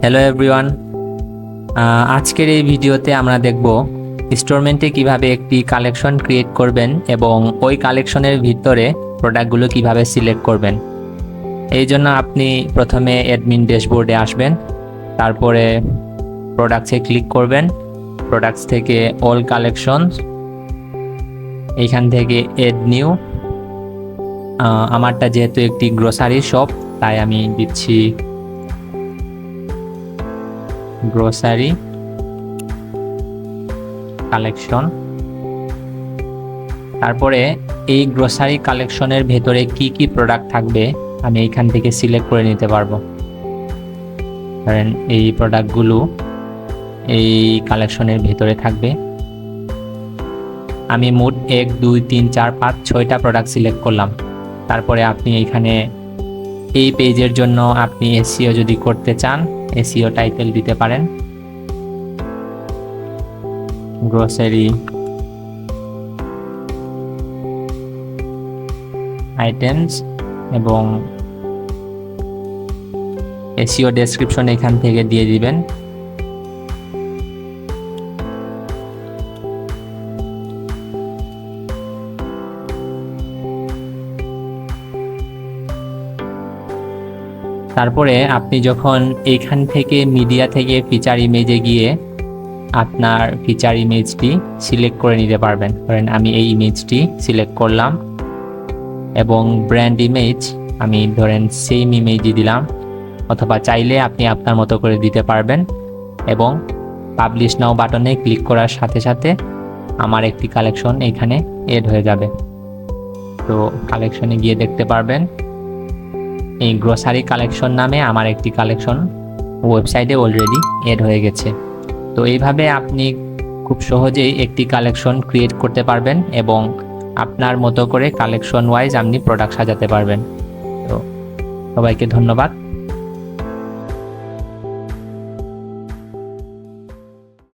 Hello everyone, আজকের এই ভিডিওতে আমরা দেখব স্টোরমেন্টে কিভাবে একটি কালেকশন ক্রিয়েট করবেন এবং ওই কালেকশনের ভিতরে প্রোডাক্টগুলো কিভাবে সিলেক্ট করবেন। এই জন্য আপনি প্রথমে অ্যাডমিন ড্যাশবোর্ডে আসবেন, তারপরে প্রোডাক্টসে ক্লিক করবেন। প্রোডাক্টস থেকে অল কালেকশনস, এইখান থেকে এড নিউ। আমারটা যেহেতু একটি গ্রোসারি শপ, তাই আমি দিচ্ছি গ্রোসারি কালেকশন। তারপরে এই গ্রোসারি কালেকশনের ভেতরে কি কি প্রোডাক্ট থাকবে আমি এইখান থেকে সিলেক্ট করে নিতে পারবো। ধরেন এই প্রোডাক্টগুলো এই কালেকশনের ভেতরে থাকবে। আমি মোট 1 2 3 4 5 6টা প্রোডাক্ট সিলেক্ট করলাম। তারপরে আপনি এইখানে এই পেজের জন্য আপনি এসইও যদি করতে চান, এসইও টাইটেল দিতে পারেন গ্রোসারি আইটেমস, এবং এসইও ডেসক্রিপশন এখান থেকে দিয়ে দিবেন। তারপরে আপনি যখন এইখান থেকে মিডিয়া থেকে ফিচার ইমেজে গিয়ে আপনার ফিচার ইমেজটি সিলেক্ট করে নিতে পারবেন। ধরেন আমি এই ইমেজটি সিলেক্ট করলাম এবং ব্র্যান্ড ইমেজ আমি ধরেন সেম ইমেজই দিলাম, অথবা চাইলে আপনি আপনার মতো করে দিতে পারবেন। এবং পাবলিশ নাও বাটনে ক্লিক করার সাথে সাথে আমার একটি কালেকশন এখানে এড হয়ে যাবে। তো কালেকশনে গিয়ে দেখতে পারবেন এই গ্রোসারি কালেকশন নামে আমার একটি কালেকশন ওয়েবসাইটে অলরেডি এড হয়ে গেছে। তো এইভাবে আপনি খুব সহজেই একটি কালেকশন ক্রিয়েট করতে পারবেন এবং আপনার মতো করে কালেকশন ওয়াইজ আপনি প্রোডাক্ট সাজাতে পারবেন। তো সবাইকে ধন্যবাদ।